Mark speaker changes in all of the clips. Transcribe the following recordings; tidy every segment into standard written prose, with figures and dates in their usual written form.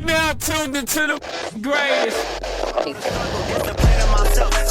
Speaker 1: now tuned into the greatest.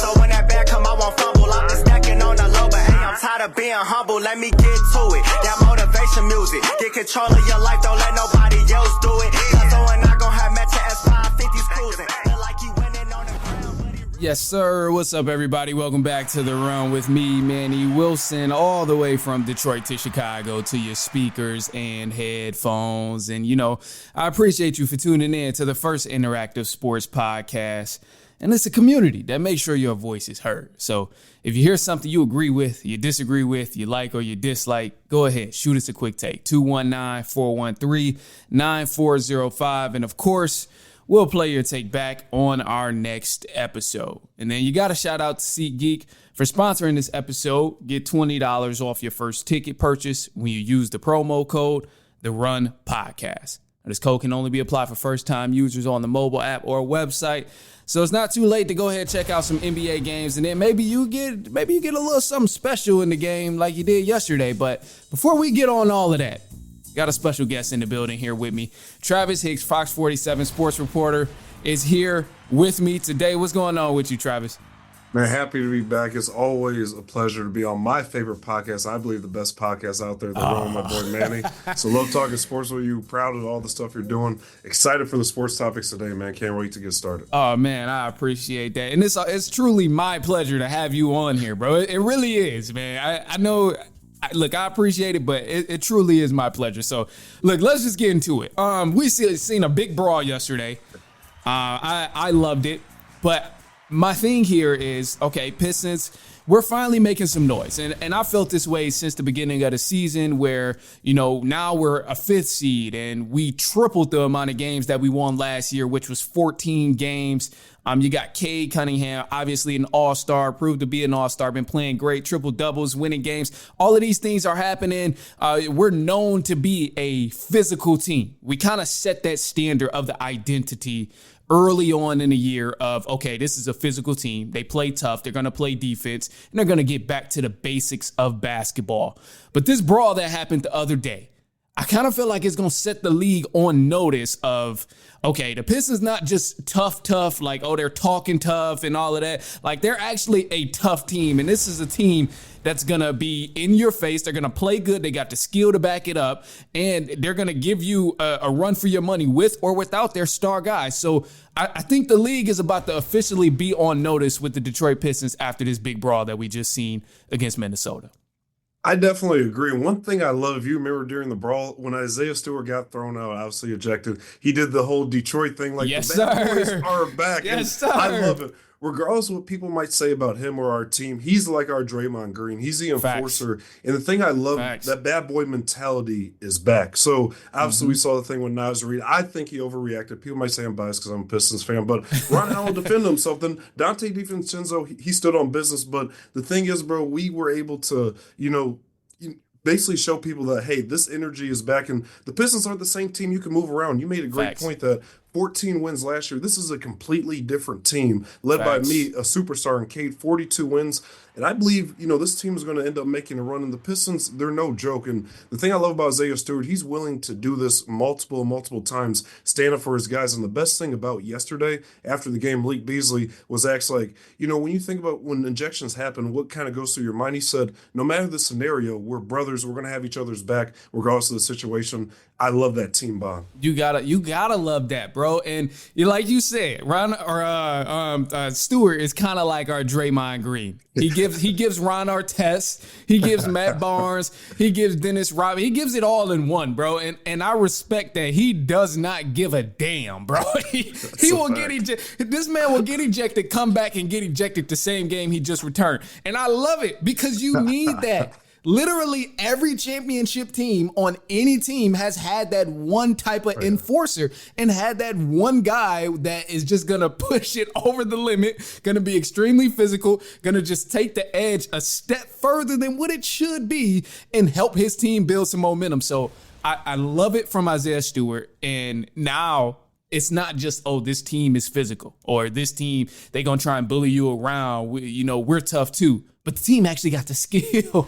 Speaker 2: So when that bag come, I won't fumble. I'm just stacking on the low, but hey, I'm tired of being humble. Let me get to it. That motivation music. Get control of your life, don't let nobody else do it. Cause I'm not gonna have Metro S550s cruising. Feel like you winning on the ground.
Speaker 1: Yes, sir. What's up, everybody? Welcome back to The Run with me, Manny Wilson, all the way from Detroit to Chicago to your speakers and headphones. And, you know, I appreciate you for tuning in to the first interactive sports podcast. And it's a community that makes sure your voice is heard. So if you hear something you agree with, you disagree with, you like or you dislike, go ahead, shoot us a quick take. 219-413-9405. And of course, we'll play your take back on our next episode. And then you got to shout out to SeatGeek for sponsoring this episode. Get $20 off your first ticket purchase when you use the promo code The Run Podcast. Now, this code can only be applied for first-time users on the mobile app or website. So it's not too late to go ahead and check out some NBA games, and then maybe you get a little something special in the game like you did yesterday. But before we get on all of that, got a special guest in the building here with me. Travis Hicks, Fox 47 sports reporter, is here with me today. What's going on with you, Travis?
Speaker 3: Man, happy to be back. It's always a pleasure to be on my favorite podcast. I believe the best podcast out there, The Run with my boy Manny. So love talking sports with you. Proud of all the stuff you're doing. Excited for the sports topics today, man. Can't wait to get started.
Speaker 1: Oh, man, I appreciate that. And it's truly my pleasure to have you on here, bro. It really is, man. I know... Look, I appreciate it, but it truly is my pleasure. So, look, let's just get into it. We seen a big brawl yesterday. I loved it, but my thing here is, okay, Pistons, we're finally making some noise. And I felt this way since the beginning of the season where, you know, now we're a fifth seed and we tripled the amount of games that we won last year, which was 14 games. You got Cade Cunningham, obviously an all-star, proved to be an all-star, been playing great, triple doubles, winning games. All of these things are happening. We're known to be a physical team. We kind of set that standard of the identity early on in the year of, okay, this is a physical team. They play tough. They're going to play defense, and they're going to get back to the basics of basketball. But this brawl that happened the other day, I kind of feel like it's going to set the league on notice of, okay, the Pistons not just tough, like, oh, they're talking tough and all of that. Like, they're actually a tough team, and this is a team that's going to be in your face. They're going to play good. They got the skill to back it up, and they're going to give you a run for your money with or without their star guys. So I think the league is about to officially be on notice with the Detroit Pistons after this big brawl that we just seen against Minnesota.
Speaker 3: I definitely agree. One thing I love, you remember during the brawl when Isaiah Steward got thrown out, obviously ejected, he did the whole Detroit thing, like,
Speaker 1: yes,
Speaker 3: the bad boys
Speaker 1: sir.
Speaker 3: are back.
Speaker 1: Yes,
Speaker 3: and
Speaker 1: sir.
Speaker 3: I love it. Regardless of what people might say about him or our team, he's like our Draymond Green. He's the enforcer.
Speaker 1: Facts.
Speaker 3: And the thing I love,
Speaker 1: Facts.
Speaker 3: that bad boy mentality is back. So obviously we saw the thing with Naz Reid. I think he overreacted. People might say I'm biased because I'm a Pistons fan, but Ron Allen defended himself. Then Dante DiVincenzo, he stood on business. But the thing is, bro, we were able to, basically show people that, hey, this energy is back, and the Pistons aren't the same team you can move around. You made a great point that 14 wins last year. This is a completely different team led by me, a superstar in Cade, 42 wins. And I believe, this team is going to end up making a run. And the Pistons, they're no joke. And the thing I love about Isaiah Steward, he's willing to do this multiple times, stand up for his guys. And the best thing about yesterday, after the game, Malik Beasley was actually like, when you think about when injections happen, what kind of goes through your mind? He said, no matter the scenario, we're brothers. We're going to have each other's back, regardless of the situation. I love that team bond.
Speaker 1: You gotta love that, bro. And like you said, Stewart is kind of like our Draymond Green. He gives Ron Artest, he gives Matt Barnes, he gives Dennis Rodman, he gives it all in one, bro. And I respect that. He does not give a damn, bro. He will get ejected. This man will get ejected, come back and get ejected the same game he just returned. And I love it because you need that. Literally every championship team on any team has had that one type of enforcer and had that one guy that is just going to push it over the limit, going to be extremely physical, going to just take the edge a step further than what it should be and help his team build some momentum. So I love it from Isaiah Stewart. And now it's not just, oh, this team is physical or this team, they going to try and bully you around. We're tough too. But the team actually got the skill.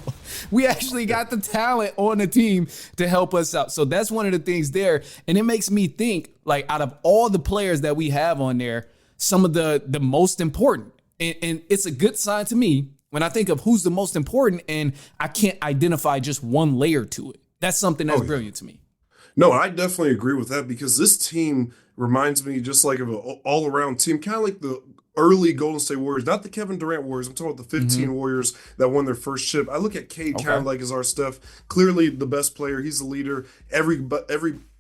Speaker 1: We actually got the talent on the team to help us out. So that's one of the things there. And it makes me think, like, out of all the players that we have on there, some of the most important. And it's a good sign to me when I think of who's the most important and I can't identify just one layer to it. That's something that's brilliant to me.
Speaker 3: No, I definitely agree with that because this team reminds me just like of an all-around team, kind of like the early Golden State Warriors, not the Kevin Durant Warriors. I'm talking about the 15 Warriors that won their first chip. I look at Cade kind of like as our Steph, clearly the best player. He's the leader. Every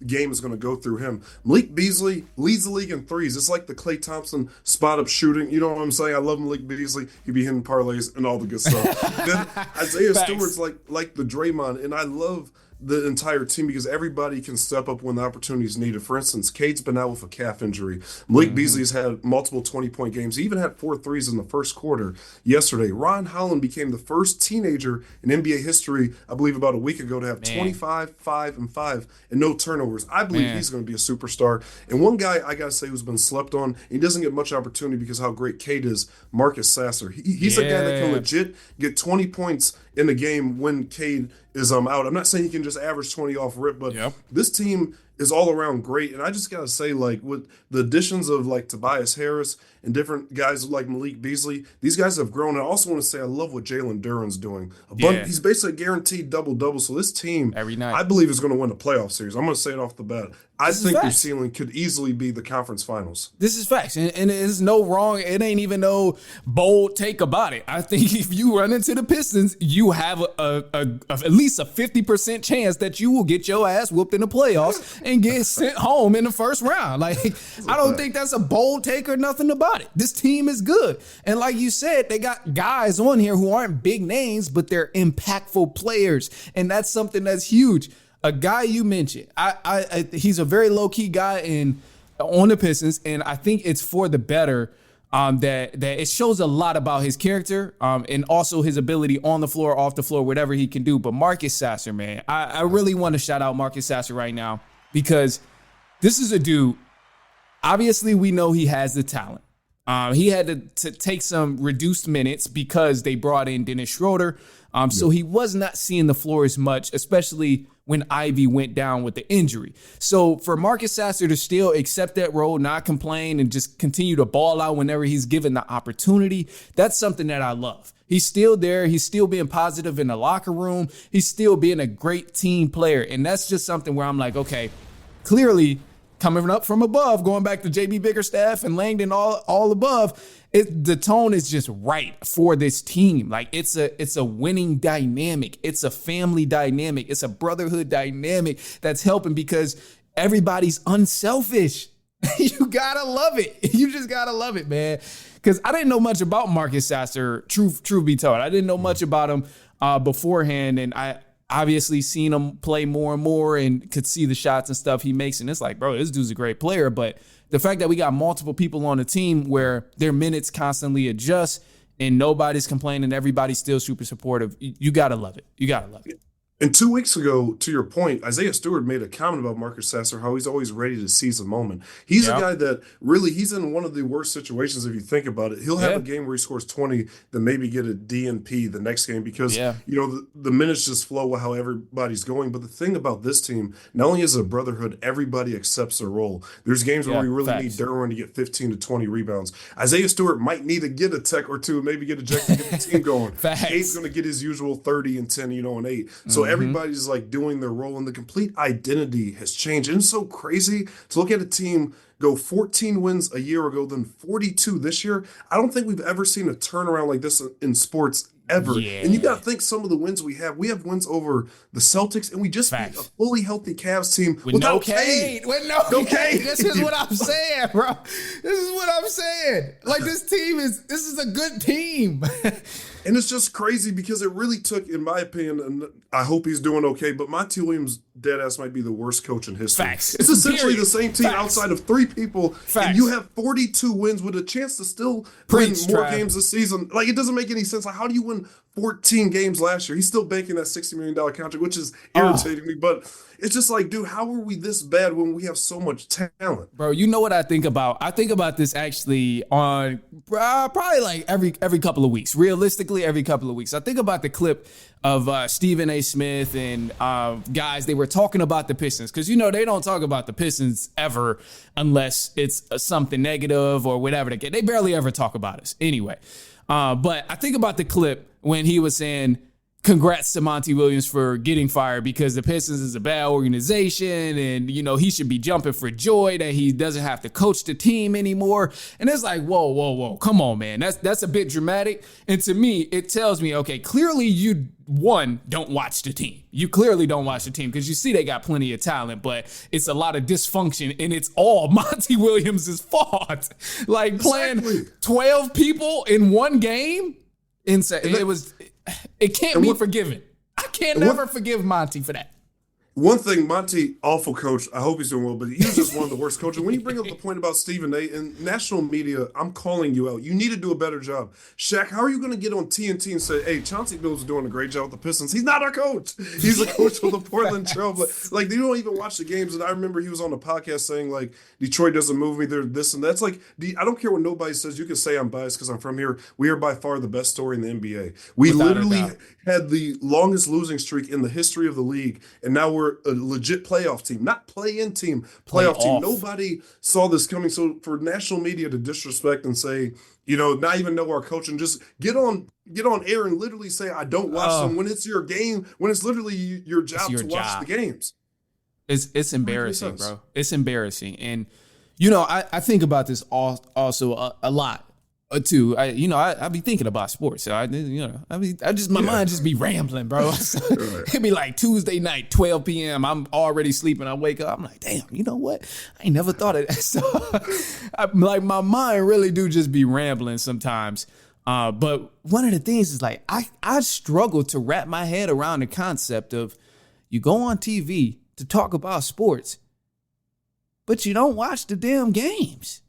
Speaker 3: game is going to go through him. Malik Beasley leads the league in threes. It's like the Klay Thompson spot-up shooting. You know what I'm saying? I love Malik Beasley. He be hitting parlays and all the good stuff. Then Isaiah Stewart's like the Draymond, and I love the entire team because everybody can step up when the opportunity is needed. For instance, Cade's been out with a calf injury. Malik Beasley's had multiple 20-point games. He even had 4 threes in the first quarter yesterday. Ron Holland became the first teenager in NBA history, I believe about a week ago, to have 25, 5, and 5 and no turnovers. I believe he's going to be a superstar. And one guy I got to say who's been slept on, he doesn't get much opportunity because how great Cade is, Marcus Sasser. He's a guy that can legit get 20 points in the game when Cade is out. I'm not saying he can just average 20 off rip, but this team is all around great. And I just got to say, like, with the additions of like Tobias Harris and different guys like Malik Beasley, these guys have grown. And I also want to say I love what Jalen Duren's doing. He's basically a guaranteed double-double. So this team, every night, I believe, is going to win a playoff series. I'm going to say it off the bat. I think their ceiling could easily be the conference finals.
Speaker 1: This is facts. And it's no wrong. It ain't even no bold take about it. I think if you run into the Pistons, you have at least a 50% chance that you will get your ass whooped in the playoffs and get sent home in the first round. Like, I don't think that's a bold take or nothing about it. This team is good. And like you said, they got guys on here who aren't big names, but they're impactful players. And that's something that's huge. A guy you mentioned, he's a very low-key guy on the Pistons, and I think it's for the better that it shows a lot about his character and also his ability on the floor, off the floor, whatever he can do. But Marcus Sasser, man, I really want to shout out Marcus Sasser right now because this is a dude, obviously we know he has the talent. He had to take some reduced minutes because they brought in Dennis Schroeder, so he was not seeing the floor as much, especially when Ivy went down with the injury. So for Marcus Sasser to still accept that role, not complain, and just continue to ball out whenever he's given the opportunity, that's something that I love. He's still there. He's still being positive in the locker room. He's still being a great team player. And that's just something where I'm like, okay, clearly coming up from above, going back to JB Bickerstaff and Langdon all above, the tone is just right for this team. Like it's a winning dynamic. It's a family dynamic. It's a brotherhood dynamic that's helping because everybody's unselfish. You gotta love it. You just gotta love it, man. Because I didn't know much about Marcus Sasser, truth be told. I didn't know much about him beforehand, and I obviously seen him play more and more and could see the shots and stuff he makes. And it's like, bro, this dude's a great player. But the fact that we got multiple people on the team where their minutes constantly adjust and nobody's complaining, everybody's still super supportive, you got to love it. You got to love it.
Speaker 3: And 2 weeks ago, to your point, Isaiah Steward made a comment about Marcus Sasser, how he's always ready to seize a moment. He's a guy that really, he's in one of the worst situations if you think about it. He'll have a game where he scores 20, then maybe get a DNP the next game because, you know, the minutes just flow with how everybody's going. But the thing about this team, not only is it a brotherhood, everybody accepts their role. There's games where we really need Derwin to get 15 to 20 rebounds. Isaiah Stewart might need to get a tech or two, maybe get a jack to get the team going. Cade's going to get his usual 30 and 10, you know, and 8. So everybody's like doing their role, and the complete identity has changed. And it's so crazy to look at a team go 14 wins a year ago, then 42 this year. I don't think we've ever seen a turnaround like this in sports ever. Yeah. And you got to think some of the wins we have wins over the Celtics, and we just beat a fully healthy Cavs team
Speaker 1: with no Cade. With no Cade. This is what I'm saying, bro. This is what I'm saying. Like, this is a good team.
Speaker 3: And it's just crazy because it really took, in my opinion, and I hope he's doing okay, but Monty Williams, deadass, might be the worst coach in history.
Speaker 1: Facts.
Speaker 3: It's essentially the same team outside of 3 people, and you have 42 wins with a chance to still win more games this season. Like, it doesn't make any sense. Like, how do you win won 14 games last year. He's still banking that $60 million contract, which is irritating me. But it's just like, dude, how are we this bad when we have so much talent?
Speaker 1: Bro, you know what I think about? I think about this actually on probably like every couple of weeks. Realistically, every couple of weeks. I think about the clip of Stephen A. Smith and guys, they were talking about the Pistons. Because, you know, they don't talk about the Pistons ever unless it's something negative or whatever. They barely ever talk about us anyway. But I think about the clip when he was saying, congrats to Monty Williams for getting fired because the Pistons is a bad organization and, you know, he should be jumping for joy that he doesn't have to coach the team anymore. And it's like, whoa, come on, man. That's a bit dramatic. And to me, it tells me, okay, clearly you, one, don't watch the team. You clearly don't watch the team because you see they got plenty of talent, but it's a lot of dysfunction and it's all Monty Williams' fault. Like playing 12 people in one game. Insane. It can't be forgiven. I can't never forgive Monty for that.
Speaker 3: One thing, Monty, awful coach. I hope he's doing well, but he's just one of the worst coaches. When you bring up the point about Stephen A. in national media, I'm calling you out. You need to do a better job. Shaq, how are you going to get on TNT and say, hey, Chauncey Billups is doing a great job with the Pistons? He's not our coach. He's the coach of the Portland Trail. Like, you don't even watch the games. And I remember he was on a podcast saying, like, Detroit doesn't move me. They're this and that's. Like, I don't care what nobody says. You can say I'm biased because I'm from here. We are by far the best story in the NBA. We literally had the longest losing streak in the history of the league, and now we're a legit playoff team, not play-in team, playoff team. Nobody saw this coming. So for national media to disrespect and say, you know, not even know our coach and just get on air and literally say, I don't watch them when it's your game, when it's literally your job to watch the games.
Speaker 1: It's embarrassing, bro. It's embarrassing. And, you know, I think about this also a lot. Too, I be thinking about sports. So my mind just be rambling, bro. It'd be like Tuesday night, 12 p.m. I'm already sleeping. I wake up. I'm like, damn, you know what? I ain't never thought of that. So, my mind really do just be rambling sometimes. But one of the things is like, I struggle to wrap my head around the concept of you go on TV to talk about sports, but you don't watch the damn games.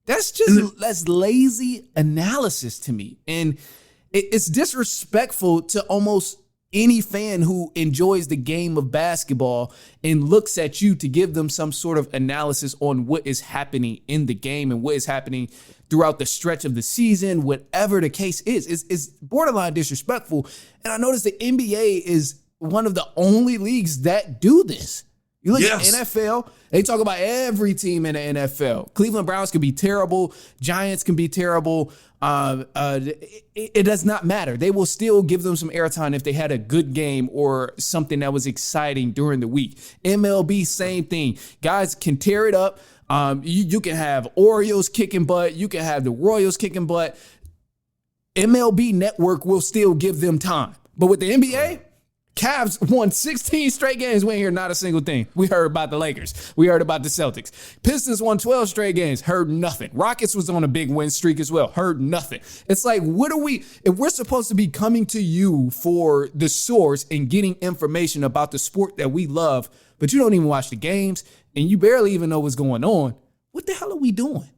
Speaker 1: That's lazy analysis to me. And it's disrespectful to almost any fan who enjoys the game of basketball and looks at you to give them some sort of analysis on what is happening in the game and what is happening throughout the stretch of the season, whatever the case is. It's borderline disrespectful. And I noticed the NBA is one of the only leagues that do this. You look at NFL, they talk about every team in the NFL. Cleveland Browns can be terrible. Giants can be terrible. It does not matter. They will still give them some airtime if they had a good game or something that was exciting during the week. MLB, same thing. Guys can tear it up. You can have Orioles kicking butt. You can have the Royals kicking butt. MLB Network will still give them time. But with the NBA, Cavs won 16 straight games. We ain't hear not a single thing. We heard about the Lakers. We heard about the Celtics. Pistons won 12 straight games. Heard nothing. Rockets was on a big win streak as well. Heard nothing. It's like, if we're supposed to be coming to you for the source and getting information about the sport that we love, but you don't even watch the games and you barely even know what's going on, what the hell are we doing?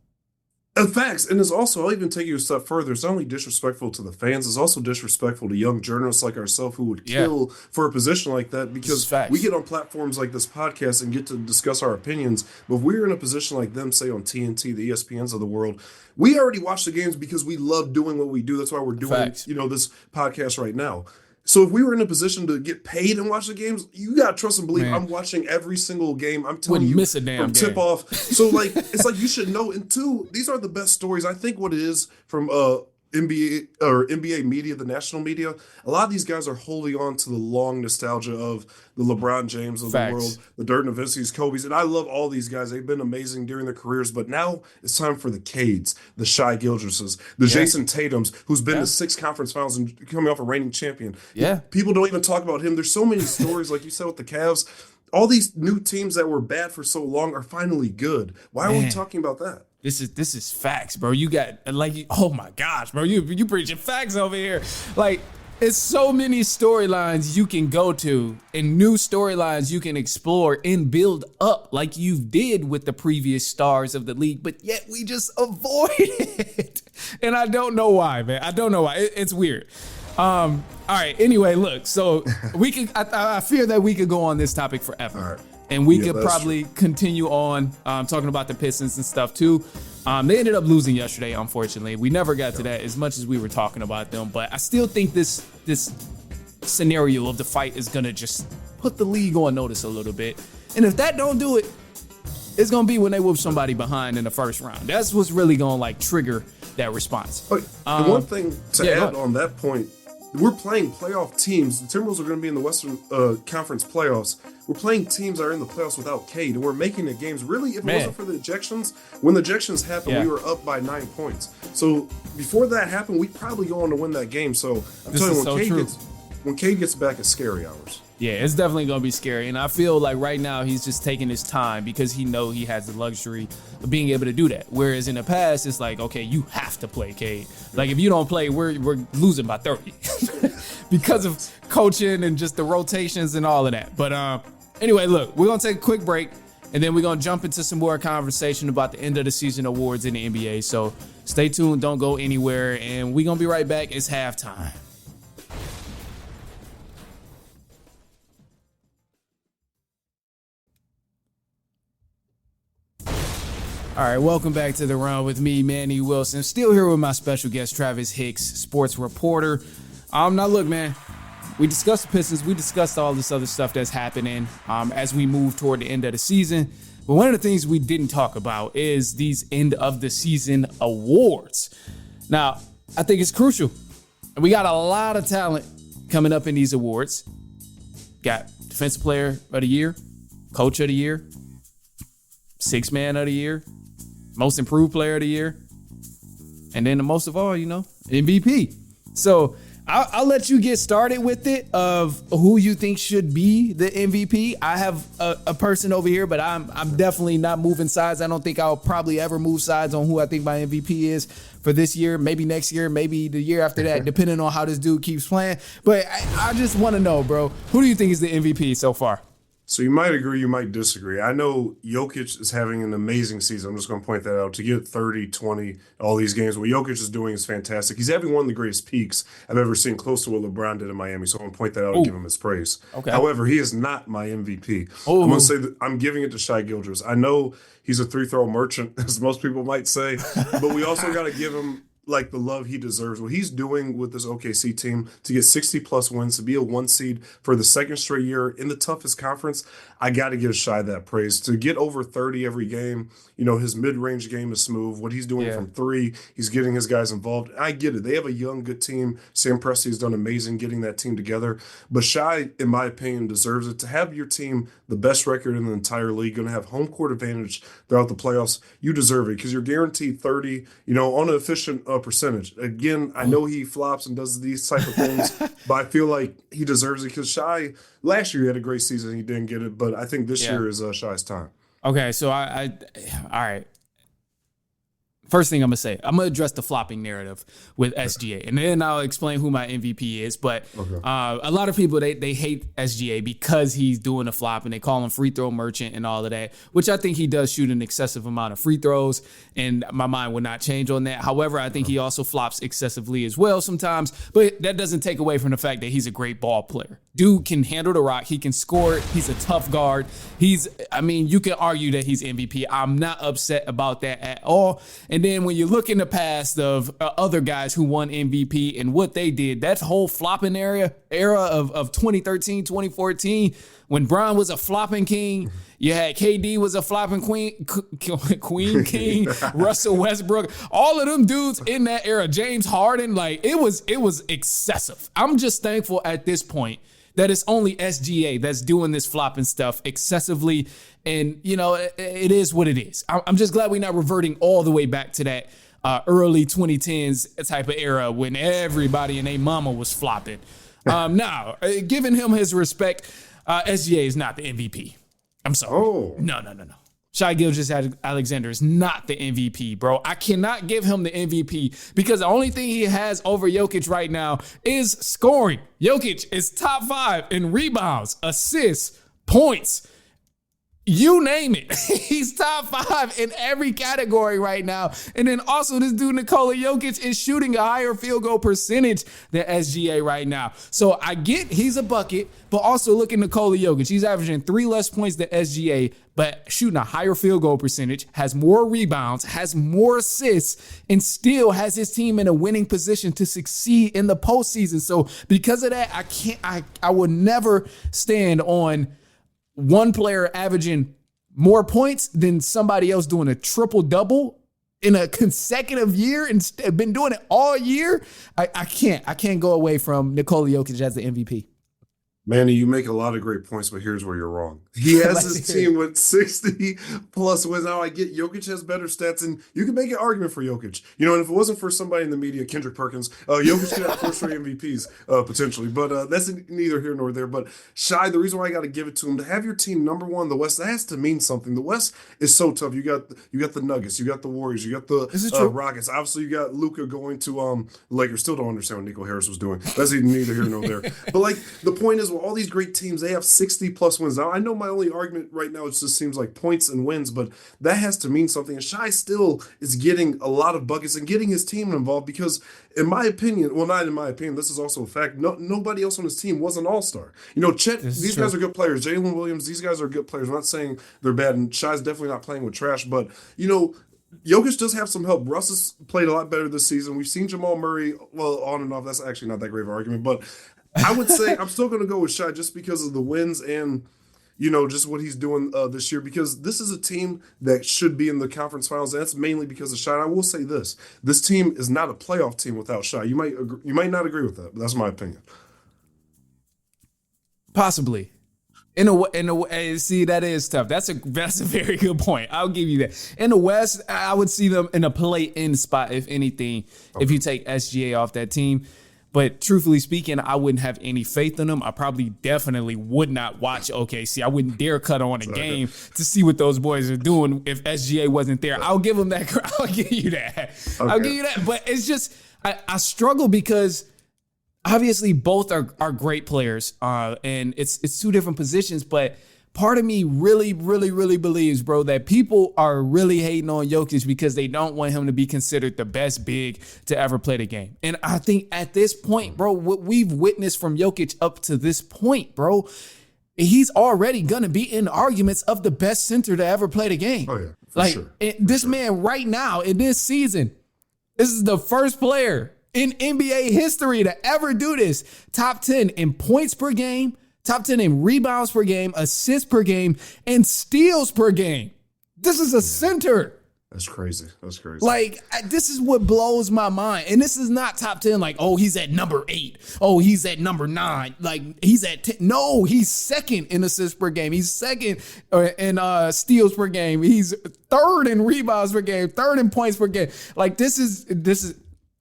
Speaker 3: Facts. And it's also, I'll even take you a step further. It's not only disrespectful to the fans, it's also disrespectful to young journalists like ourselves who would kill for a position like that, because we get on platforms like this podcast and get to discuss our opinions. But if we're in a position like them, say on TNT, the ESPNs of the world, we already watch the games because we love doing what we do. That's why we're doing, this podcast right now. So if we were in a position to get paid and watch the games, you got to trust and believe I'm watching every single game. I'm telling you,
Speaker 1: miss a damn
Speaker 3: from tip off. So like, it's like you should know. And two, these are the best stories. I think what it is from NBA media, the national media, a lot of these guys are holding on to the long nostalgia of the LeBron James of the world, the Dirk Nowitzki's, Kobe's. And I love all these guys. They've been amazing during their careers. But now it's time for the Cades, the Shai Gilgeouses, the Jason Tatums, who's been to 6 conference finals and coming off a reigning champion. Yeah. People don't even talk about him. There's so many stories, like you said, with the Cavs. All these new teams that were bad for so long are finally good. Why are we talking about that?
Speaker 1: This is facts, bro. You got oh my gosh, bro. You preaching facts over here. Like, it's so many storylines you can go to and new storylines you can explore and build up like you did with the previous stars of the league, but yet we just avoid it. And I don't know why, man. I don't know why. It's weird. All right. Anyway, look. So we could. I fear that we could go on this topic forever,
Speaker 3: All right.
Speaker 1: and we could probably continue on talking about the Pistons and stuff too. They ended up losing yesterday, unfortunately. We never got to that as much as we were talking about them, but I still think this scenario of the fight is gonna just put the league on notice a little bit. And if that don't do it, it's gonna be when they whoop somebody behind in the first round. That's what's really gonna like trigger that response.
Speaker 3: The one thing to add on that point, we're playing playoff teams. The Timberwolves are going to be in the Western Conference playoffs. We're playing teams that are in the playoffs without Cade, and we're making the games. Really, if it wasn't for the ejections, when the ejections happened, we were up by 9 points. So before that happened, we'd probably go on to win that game. So I'm telling you, when Cade gets back, it's scary hours.
Speaker 1: Yeah, it's definitely going to be scary. And I feel like right now he's just taking his time because he knows he has the luxury of being able to do that. Whereas in the past, it's like, okay, you have to play Cade. Like if you don't play, we're losing by 30 because of coaching and just the rotations and all of that. But anyway, look, we're going to take a quick break and then we're going to jump into some more conversation about the end of the season awards in the NBA. So stay tuned. Don't go anywhere. And we're going to be right back. It's halftime. All right, welcome back to the Run with me, Manny Wilson. Still here with my special guest, Travis Hicks, sports reporter. Now look, man, we discussed the Pistons. We discussed all this other stuff that's happening as we move toward the end of the season. But one of the things we didn't talk about is these end of the season awards. Now, I think it's crucial. We got a lot of talent coming up in these awards. Got Defensive Player of the Year, Coach of the Year, Sixth Man of the Year, Most Improved Player of the Year, and then the most of all, MVP. So I'll let you get started with it of who you think should be the MVP. I have a person over here, but I'm definitely not moving sides. I don't think I'll probably ever move sides on who I think my MVP is for this year, maybe next year, maybe the year after that, depending on how this dude keeps playing. But I just want to know, bro, who do you think is the MVP so far?
Speaker 3: So you might agree, you might disagree. I know Jokic is having an amazing season. I'm just going to point that out. To get 30, 20, all these games, what Jokic is doing is fantastic. He's having one of the greatest peaks I've ever seen, close to what LeBron did in Miami. So I'm going to point that out and give him his praise. Okay. However, he is not my MVP. I'm going to say that I'm giving it to Shai Gilgeous. I know he's a three-throw merchant, as most people might say, but we also got to give him like the love he deserves. What he's doing with this OKC team to get 60-plus wins, to be a 1 seed for the second straight year in the toughest conference, I got to give Shai that praise. To get over 30 every game, his mid-range game is smooth. What he's doing from three, he's getting his guys involved. I get it. They have a young, good team. Sam Presti has done amazing getting that team together. But Shai, in my opinion, deserves it. To have your team the best record in the entire league, going to have home court advantage throughout the playoffs, you deserve it because you're guaranteed 30, on an efficient percentage. Again, I know he flops and does these type of things, but I feel like he deserves it because Shai, last year he had a great season. He didn't get it, but I think this year is Shai's time.
Speaker 1: Okay, so all right. First thing I'm going to say, I'm going to address the flopping narrative with SGA, and then I'll explain who my MVP is. But a lot of people, they hate SGA because he's doing a flop, and they call him free throw merchant and all of that, which I think he does shoot an excessive amount of free throws, and my mind will not change on that. However, I think he also flops excessively as well sometimes, but that doesn't take away from the fact that he's a great ball player. Dude can handle the rock. He can score. He's a tough guard. You can argue that he's MVP. I'm not upset about that at all. And then when you look in the past of other guys who won MVP and what they did, that whole flopping era of 2013, 2014, when Bron was a flopping king, you had KD was a flopping queen king, Russell Westbrook, all of them dudes in that era, James Harden, it was excessive. I'm just thankful at this point that it's only SGA that's doing this flopping stuff excessively. And, it is what it is. I'm just glad we're not reverting all the way back to that early 2010s type of era when everybody and their mama was flopping. Now, giving him his respect, SGA is not the MVP. I'm sorry. Oh. No. Shai Gilgeous-Alexander is not the MVP, bro. I cannot give him the MVP because the only thing he has over Jokic right now is scoring. Jokic is top 5 in rebounds, assists, points, You name it. He's top 5 in every category right now. And then also this dude, Nikola Jokic, is shooting a higher field goal percentage than SGA right now. So I get he's a bucket, but also look at Nikola Jokic. He's averaging 3 less points than SGA, but shooting a higher field goal percentage, has more rebounds, has more assists, and still has his team in a winning position to succeed in the postseason. So because of that, I would never stand on one player averaging more points than somebody else doing a triple-double in a consecutive year and been doing it all year. I can't go away from Nikola Jokic as the MVP.
Speaker 3: Manny, you make a lot of great points, but here's where you're wrong. He has his team with 60 plus wins. Now, I get Jokic has better stats, and you can make an argument for Jokic. You know, and if it wasn't for somebody in the media, Kendrick Perkins, Jokic could have 4 straight MVPs potentially. But that's neither here nor there. But Shai, the reason why I got to give it to him, to have your team number 1 in the West, that has to mean something. The West is so tough. You got the Nuggets, you got the Warriors, you got the Rockets. Obviously, you got Luka going to Lakers. Still don't understand what Nico Harris was doing. That's neither here nor there. But like the point is, all these great teams, they have 60 plus wins. Now, I know my only argument right now, it just seems like points and wins, but that has to mean something. And Shai still is getting a lot of buckets and getting his team involved because, in my opinion, well, not in my opinion, this is also a fact, nobody else on his team was an all-star. You know, Chet, these guys are good players. Jalen Williams, these guys are good players. I'm not saying they're bad, and Shai's definitely not playing with trash, but, you know, Jokic does have some help. Russ has played a lot better this season. We've seen Jamal Murray, well, on and off. That's actually not that great of an argument, but I would say I'm still going to go with Shai just because of the wins and, you know, just what he's doing this year, because this is a team that should be in the conference finals. And that's mainly because of Shai. And I will say this team is not a playoff team without Shai. You might not agree with that, but that's my opinion.
Speaker 1: Possibly. In a way, see, that is tough. That's a very good point. I'll give you that. In the West, I would see them in a play-in spot, if anything, if you take SGA off that team. But truthfully speaking, I wouldn't have any faith in them. I definitely would not watch OKC. I wouldn't dare cut on a game to see what those boys are doing if SGA wasn't there. I'll give them that. I'll give you that. Okay. I'll give you that. But it's just, I struggle because obviously both are great players. And it's 2 different positions, but part of me really, really, really believes, bro, that people are really hating on Jokic because they don't want him to be considered the best big to ever play the game. And I think at this point, bro, what we've witnessed from Jokic up to this point, bro, he's already going to be in arguments of the best center to ever play the game.
Speaker 3: Oh, yeah, sure.
Speaker 1: This man right now in this season, this is the first player in NBA history to ever do this. Top 10 in points per game, top 10 in rebounds per game, assists per game, and steals per game. This is a center.
Speaker 3: That's crazy.
Speaker 1: Like, this is what blows my mind. And this is not top 10 like, oh, he's at number 8. Oh, he's at number 9. Like, he's at 10. No, he's second in assists per game. He's second in steals per game. He's third in rebounds per game, third in points per game. Like, this is this is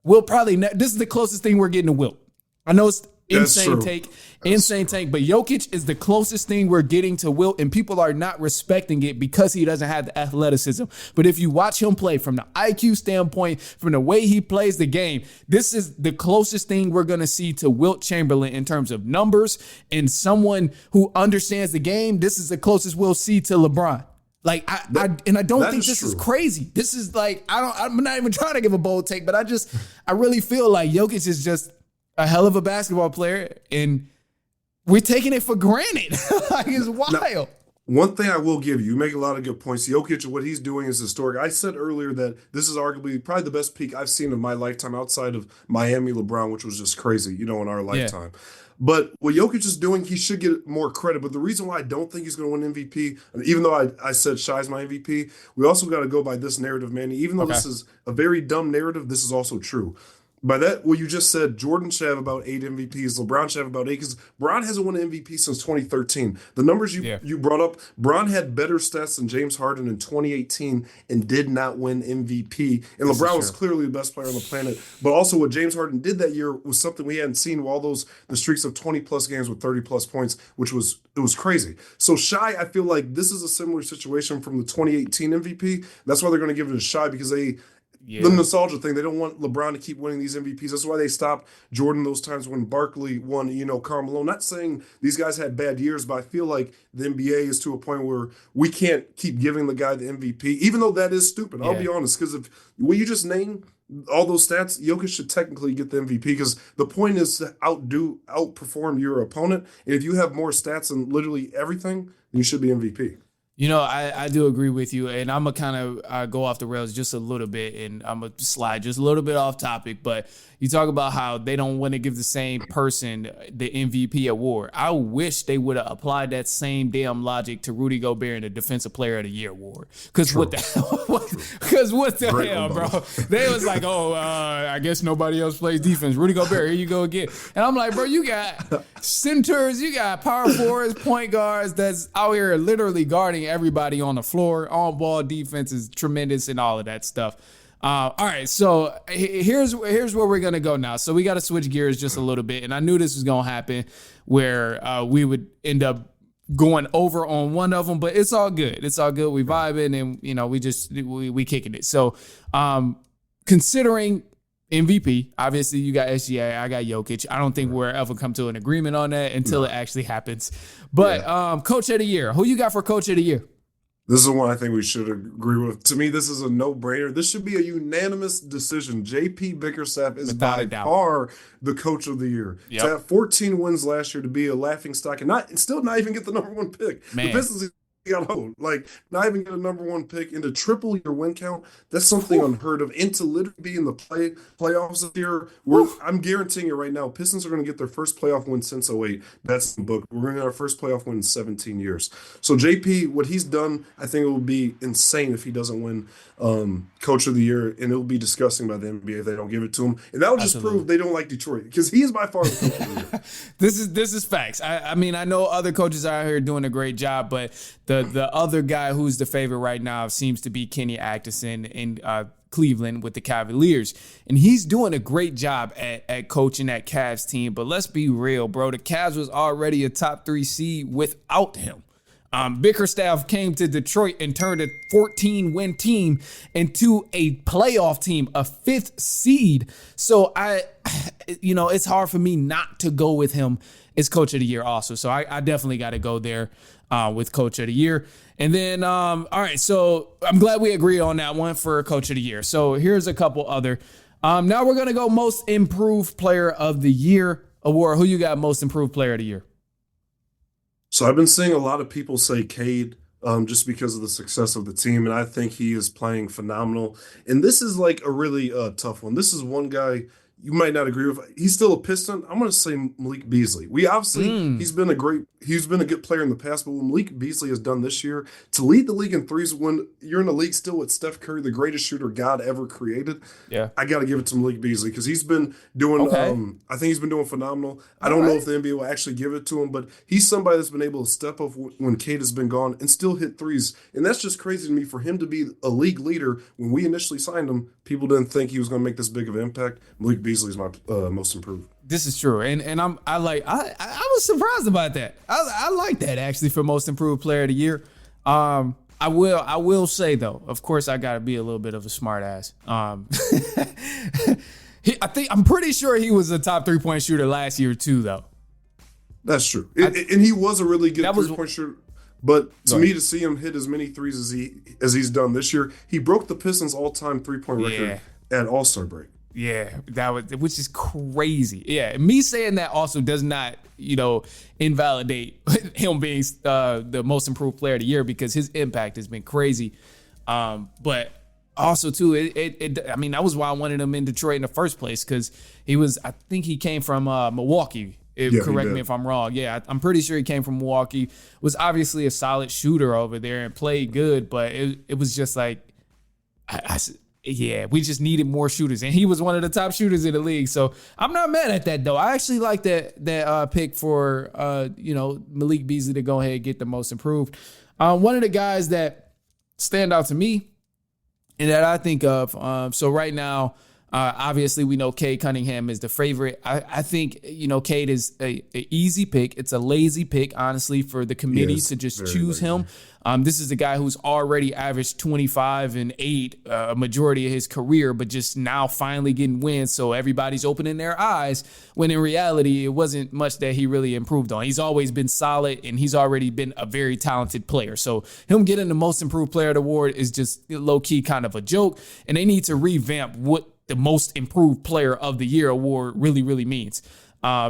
Speaker 1: the closest thing we're getting to Wilt. I know it's insane take, but Jokic is the closest thing we're getting to Wilt, and people are not respecting it because he doesn't have the athleticism. But if you watch him play from the IQ standpoint, from the way he plays the game, this is the closest thing we're going to see to Wilt Chamberlain in terms of numbers and someone who understands the game. This is the closest we'll see to LeBron. Like, I don't think this is crazy. This is like, I'm not even trying to give a bold take, but I really feel like Jokic is just a hell of a basketball player, and we're taking it for granted. Like, it's wild.
Speaker 3: Now, one thing I will give you make a lot of good points. Jokic, what he's doing is historic. I said earlier that this is arguably probably the best peak I've seen in my lifetime outside of Miami LeBron, which was just crazy, in our lifetime. Yeah. But what Jokic is doing, he should get more credit. But the reason why I don't think he's going to win MVP, even though I said Shai's my MVP, we also got to go by this narrative, Manny. Even though this is a very dumb narrative, this is also true. By that, what you just said, Jordan should have about 8 MVPs. LeBron should have about 8, because Bron hasn't won an MVP since 2013. The numbers you brought up, Bron had better stats than James Harden in 2018 and did not win MVP. And LeBron was clearly the best player on the planet. But also what James Harden did that year was something we hadn't seen, all the streaks of 20-plus games with 30-plus points, it was crazy. So Shai, I feel like this is a similar situation from the 2018 MVP. That's why they're going to give it to Shai, because the nostalgia thing. They don't want LeBron to keep winning these MVPs. That's why they stopped Jordan those times when Barkley won, Carmelo. Not saying these guys had bad years, but I feel like the NBA is to a point where we can't keep giving the guy the MVP, even though that is stupid. I'll be honest, because if when you just name all those stats, Jokic should technically get the MVP because the point is to outperform your opponent. And if you have more stats than literally everything, then you should be MVP.
Speaker 1: I do agree with you, and I'm going to kind of go off the rails just a little bit, and I'm going to slide just a little bit off topic, but you talk about how they don't want to give the same person the MVP award. I wish they would have applied that same damn logic to Rudy Gobert in the Defensive Player of the Year award. Because what the hell, bro? They was like, I guess nobody else plays defense. Rudy Gobert, here you go again. And I'm like, bro, you got centers, you got power forwards, point guards that's out here literally guarding everybody on the floor. On-ball defense is tremendous and all of that stuff. All right, so here's where we're going to go now. So we got to switch gears just a little bit, and I knew this was going to happen where we would end up going over on one of them, but it's all good. It's all good. We vibing, and, we kicking it. So considering MVP, obviously you got SGA, I got Jokic. I don't think we'll ever come to an agreement on that until it actually happens. But Coach of the Year, who you got for Coach of the Year?
Speaker 3: This is one I think we should agree with. To me, this is a no-brainer. This should be a unanimous decision. J.P. Bickerstaff is by far the Coach of the Year. Yep. To have 14 wins last year, to be a laughingstock and still not even get the number one pick. Man. The Pistons got hold. Like, not even get a number one pick and to triple your win count, that's something unheard of. And to literally be in the playoffs this year, I'm guaranteeing it right now, Pistons are going to get their first playoff win since 2008. That's the book. We're going to get our first playoff win in 17 years. So JP, what he's done, I think it would be insane if he doesn't win Coach of the Year, and it will be disgusting by the NBA if they don't give it to him. And that will just prove they don't like Detroit, because he is by far the Coach of the Year.
Speaker 1: This is facts. I mean, I know other coaches out here doing a great job, but the other guy who's the favorite right now seems to be Kenny Atkinson in Cleveland with the Cavaliers. And he's doing a great job at coaching that Cavs team. But let's be real, bro. The Cavs was already a top 3 seed without him. Bickerstaff came to Detroit and turned a 14-win team into a playoff team, a 5th seed. So it's hard for me not to go with him as Coach of the Year also. So I definitely got to go there with Coach of the Year. And then, all right, so I'm glad we agree on that one for Coach of the Year. So here's a couple other. Now we're going to go Most Improved Player of the Year award. Who you got Most Improved Player of the Year?
Speaker 3: So I've been seeing a lot of people say Cade just because of the success of the team, and I think he is playing phenomenal. And this is like a really tough one. This is one guy you might not agree with. He's still a Piston. I'm going to say Malik Beasley. We obviously, he's been a good player in the past, but what Malik Beasley has done this year to lead the league in threes when you're in the league still with Steph Curry, the greatest shooter God ever created. Yeah, I got to give it to Malik Beasley because he's been doing, I think he's been doing phenomenal. I don't know if the NBA will actually give it to him, but he's somebody that's been able to step up when Cade has been gone and still hit threes. And that's just crazy to me for him to be a league leader. When we initially signed him, people didn't think he was going to make this big of an impact. Malik Beasley is my most improved.
Speaker 1: This is true, and I was surprised about that. I like that actually for Most Improved Player of the Year. I will say though, of course, I got to be a little bit of a smart ass. I'm pretty sure he was a top 3-point shooter last year too, though.
Speaker 3: That's true, and he was a really good 3-point shooter. But to me, to see him hit as many threes as he's done this year, he broke the Pistons' all-time 3-point record at All-Star break.
Speaker 1: Yeah, which is crazy. Yeah, me saying that also does not, invalidate him being the Most Improved Player of the Year because his impact has been crazy. But also too, that was why I wanted him in Detroit in the first place because I think he came from Milwaukee. Correct me if I'm wrong. Yeah, I'm pretty sure he came from Milwaukee. Was obviously a solid shooter over there and played good, but it was just like, we just needed more shooters, and he was one of the top shooters in the league. So I'm not mad at that though. I actually like that pick for Malik Beasley to go ahead and get the Most Improved. One of the guys that stand out to me and that I think of. So right now, Obviously, we know Cade Cunningham is the favorite. I think, Cade is a easy pick. It's a lazy pick, honestly, for the committee to just choose him. This is a guy who's already averaged 25 and 8 a majority of his career, but just now finally getting wins. So everybody's opening their eyes when in reality, it wasn't much that he really improved on. He's always been solid and he's already been a very talented player. So him getting the most improved player award is just low key kind of a joke. And they need to revamp what the most improved player of the year award really, really means.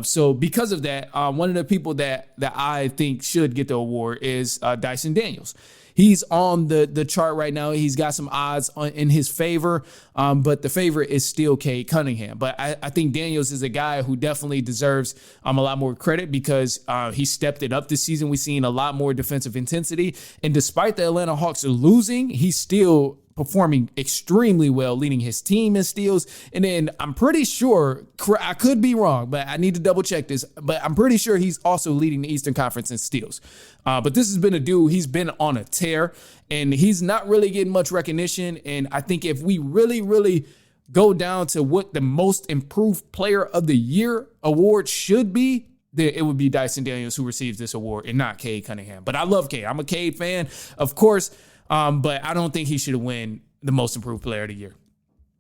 Speaker 1: So because of that, one of the people that I think should get the award is Dyson Daniels. He's on the chart right now. He's got some odds in his favor, but the favorite is still Cade Cunningham. But I think Daniels is a guy who definitely deserves a lot more credit because he stepped it up this season. We've seen a lot more defensive intensity. And despite the Atlanta Hawks losing, he's still performing extremely well, leading his team in steals. And then I'm pretty sure, I could be wrong, but I need to double check this, but I'm pretty sure he's also leading the Eastern Conference in steals. But this has been a dude, he's been on a tear and he's not really getting much recognition. And I think if we really, really go down to what the most improved player of the year award should be, then it would be Dyson Daniels who receives this award and not Cade Cunningham. But I love Cade. I'm a Cade fan, of course. But I don't think he should win the most improved player of the year.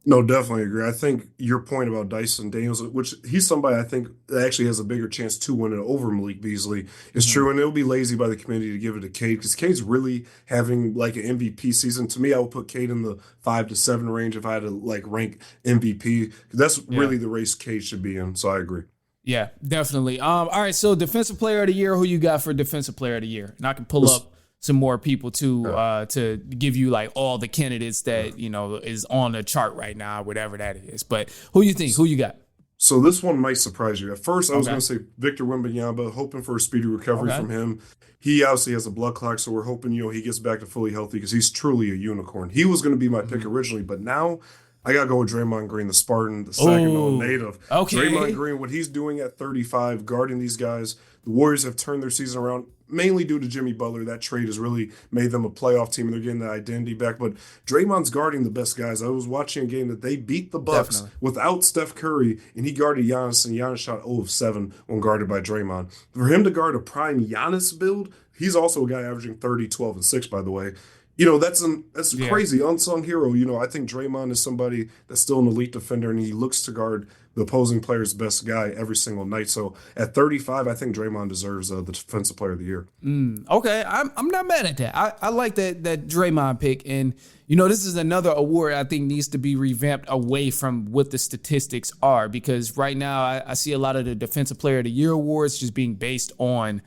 Speaker 3: No, definitely agree. I think your point about Dyson Daniels, which he's somebody I think that actually has a bigger chance to win it over Malik Beasley, is true. And it'll be lazy by the committee to give it to Cade because Cade's really having like an MVP season. To me, I would put Cade in the 5 to 7 range if I had to like rank MVP. That's really the race Cade should be in. So I agree.
Speaker 1: Yeah, definitely. All right. So defensive player of the year, who you got for defensive player of the year? And I can pull up some more people too, to give you like all the candidates that, is on the chart right now, whatever that is. But who you think? Who you got?
Speaker 3: So this one might surprise you. At first, I was going to say Victor Wembanyama, hoping for a speedy recovery from him. He obviously has a blood clot, so we're hoping, he gets back to fully healthy because he's truly a unicorn. He was going to be my pick originally, but now I got to go with Draymond Green, the Spartan, the Saginaw native.
Speaker 1: Okay.
Speaker 3: Draymond Green, what he's doing at 35, guarding these guys. The Warriors have turned their season around, mainly due to Jimmy Butler. That trade has really made them a playoff team, and they're getting that identity back. But Draymond's guarding the best guys. I was watching a game that they beat the Bucks without Steph Curry, and he guarded Giannis, and Giannis shot 0 of 7 when guarded by Draymond. For him to guard a prime Giannis build, he's also a guy averaging 30, 12, and 6, by the way. That's a crazy unsung hero. I think Draymond is somebody that's still an elite defender, and he looks to guard the opposing player's best guy every single night. So at 35, I think Draymond deserves the defensive player of the year.
Speaker 1: Okay, I'm not mad at that. I like that Draymond pick. And, this is another award I think needs to be revamped away from what the statistics are, because right now I see a lot of the defensive player of the year awards just being based on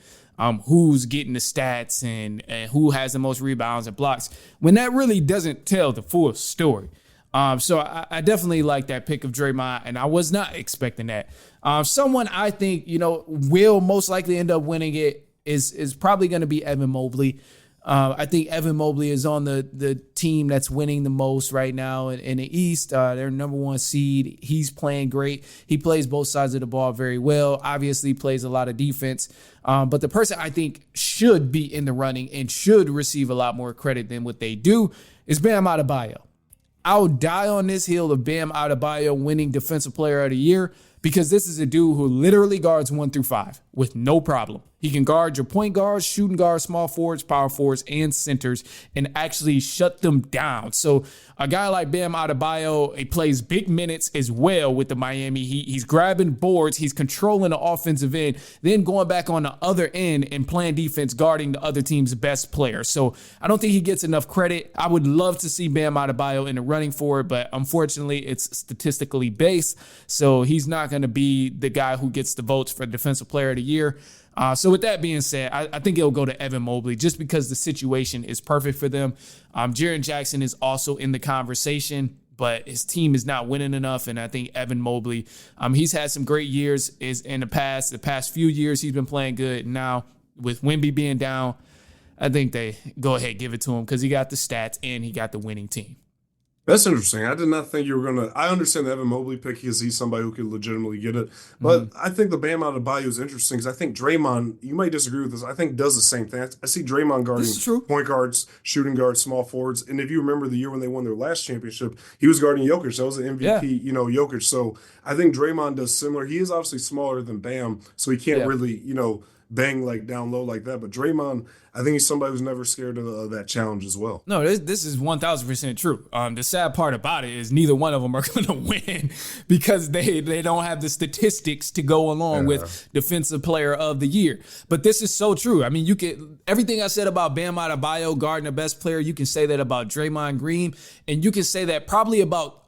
Speaker 1: who's getting the stats and who has the most rebounds and blocks, when that really doesn't tell the full story. So I definitely like that pick of Draymond, and I was not expecting that. Someone I think, will most likely end up winning it is probably going to be Evan Mobley. I think Evan Mobley is on the team that's winning the most right now in the East. They're number 1 seed. He's playing great. He plays both sides of the ball very well. Obviously plays a lot of defense. But the person I think should be in the running and should receive a lot more credit than what they do is Bam Adebayo. I'll die on this hill of Bam Adebayo winning Defensive Player of the Year because this is a dude who literally guards 1 through 5 with no problem. He can guard your point guards, shooting guards, small forwards, power forwards, and centers, and actually shut them down. So a guy like Bam Adebayo, he plays big minutes as well with the Miami Heat. He's grabbing boards. He's controlling the offensive end, then going back on the other end and playing defense, guarding the other team's best player. So I don't think he gets enough credit. I would love to see Bam Adebayo in the running for it, but unfortunately it's statistically based. So he's not going to be the guy who gets the votes for Defensive Player of the Year. So with that being said, I think it'll go to Evan Mobley just because the situation is perfect for them. Jaren Jackson is also in the conversation, but his team is not winning enough. And I think Evan Mobley, he's had some great years in the past few years. He's been playing good. Now with Wemby being down, I think they go ahead, give it to him because he got the stats and he got the winning team.
Speaker 3: That's interesting. I did not think you were gonna. I understand the Evan Mobley pick because he's somebody who could legitimately get it, but I think the Bam Adebayo is interesting because I think Draymond. You might disagree with this. I think does the same thing. I see Draymond guarding point guards, shooting guards, small forwards, and if you remember the year when they won their last championship, he was guarding Jokic. That was the MVP, Jokic. So I think Draymond does similar. He is obviously smaller than Bam, so he can't really, bang like down low like that. But Draymond, I think he's somebody who's never scared of that challenge as well.
Speaker 1: No, this is 1,000% true. The sad part about it is neither one of them are going to win because they don't have the statistics to go along with Defensive Player of the Year. But this is so true. I mean, you can everything I said about Bam Adebayo guarding the best player, you can say that about Draymond Green, and you can say that probably about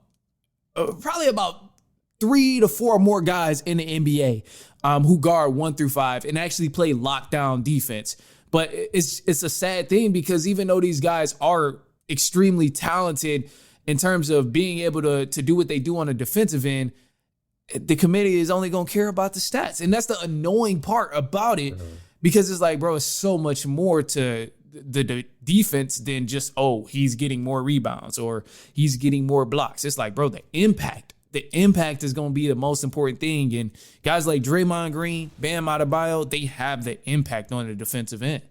Speaker 1: 3 to 4 more guys in the NBA who guard 1 through 5 and actually play lockdown defense. But it's a sad thing because even though these guys are extremely talented in terms of being able to do what they do on the defensive end, the committee is only going to care about the stats. And that's the annoying part about it because it's like, bro, it's so much more to the defense than just, he's getting more rebounds or he's getting more blocks. It's like, bro, the impact is going to be the most important thing. And guys like Draymond Green, Bam Adebayo, they have the impact on the defensive end.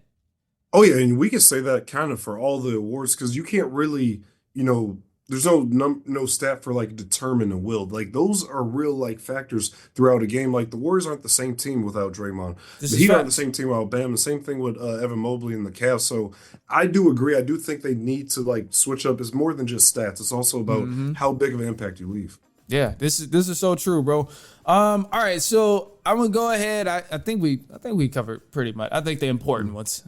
Speaker 3: Oh, yeah. And we can say that kind of for all the awards because you can't really, there's no stat for like determine and will. Like those are real like factors throughout a game. Like the Warriors aren't the same team without Draymond. The Heat aren't the same team without Bam. The same thing with Evan Mobley and the Cavs. So I do agree. I do think they need to like switch up. It's more than just stats. It's also about how big of an impact you leave.
Speaker 1: Yeah, this is so true, bro. All right, so I'm gonna go ahead. I think we covered pretty much. I think the important ones.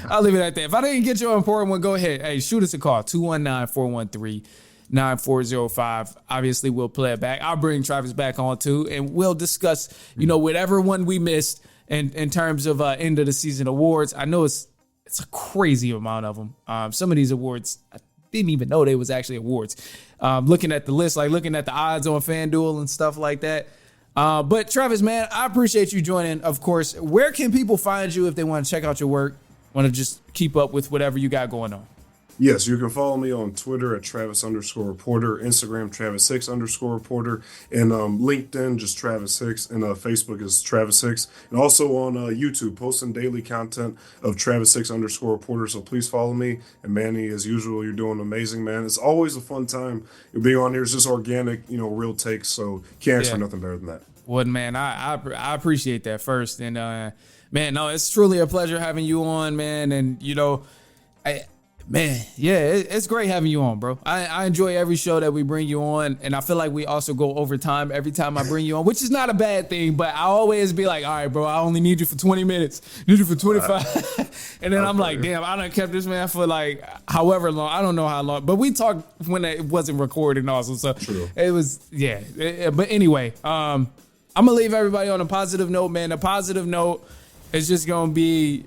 Speaker 1: I'll leave it at that. If I didn't get your important one, go ahead. Hey, shoot us a call 219-413-9405. Obviously, we'll play it back. I'll bring Travis back on too, and we'll discuss whatever one we missed in terms of end of the season awards. I know it's a crazy amount of them. Some of these awards I didn't even know they was actually awards. Looking at the list, like looking at the odds on FanDuel and stuff like that. But Travis, man, I appreciate you joining. Of course, where can people find you if they want to check out your work, want to just keep up with whatever you got going on?
Speaker 3: Yes, you can follow me on Twitter at Travis_Reporter, Instagram Travis6_Reporter, and LinkedIn just Travis Hicks, and Facebook is Travis Hicks, and also on YouTube posting daily content of Travis6_Reporter. So please follow me. And Manny, as usual, you're doing amazing, man. It's always a fun time being on here. It's just organic, real takes. So can't ask for nothing better than that.
Speaker 1: Well, man, I appreciate that first, and man, no, it's truly a pleasure having you on, man, and Man, yeah, it's great having you on, bro. I enjoy every show that we bring you on, and I feel like we also go over time every time I bring you on, which is not a bad thing, but I always be like, all right, bro, I only need you for 20 minutes, need you for 25, and then I'm like, damn, I done kept this man for like however long, I don't know how long, but we talked when it wasn't recording also, so
Speaker 3: True.
Speaker 1: It was, but anyway, I'm gonna leave everybody on a positive note, man. A positive note is just gonna be,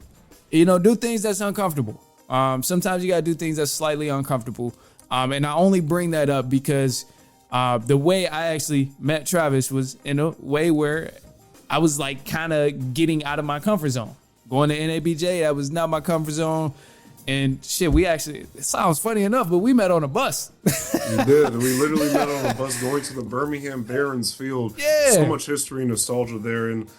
Speaker 1: do things that's uncomfortable. Sometimes you gotta do things that's slightly uncomfortable. And I only bring that up because the way I actually met Travis was in a way where I was like kind of getting out of my comfort zone. Going to NABJ, that was not my comfort zone. And shit, it sounds funny enough, but we met on a bus.
Speaker 3: You did. We literally met on a bus going to the Birmingham Barons field.
Speaker 1: Yeah.
Speaker 3: So much history and nostalgia there. And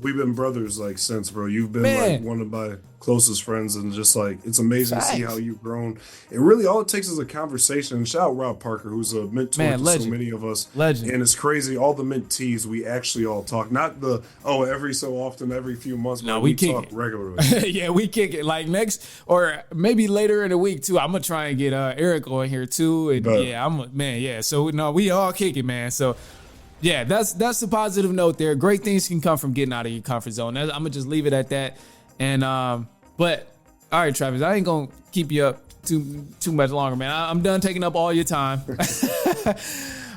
Speaker 3: we've been brothers like since, bro. You've been like one of my closest friends, and just like it's amazing to see how you've grown. And really all it takes is a conversation. And shout out Rob Parker, who's a mentor to so many of us.
Speaker 1: Legend.
Speaker 3: And it's crazy, all the mentees, we actually all talk. Not the every so often, every few months, but we talk regularly.
Speaker 1: Yeah, we kick it. Like next or maybe later in the week too. I'm gonna try and get Eric on here too. And so no, we all kick it, man. So yeah, that's the positive note there. Great things can come from getting out of your comfort zone. I'm gonna just leave it at that. And but all right, Travis, I ain't gonna keep you up too much longer, man. I'm done taking up all your time. But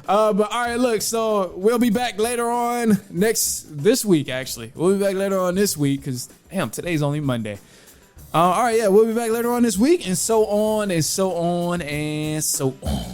Speaker 1: all right, look, so we'll be back later on this week, actually. We'll be back later on this week because damn, today's only Monday. All right, yeah, we'll be back later on this week, and so on and so on and so on.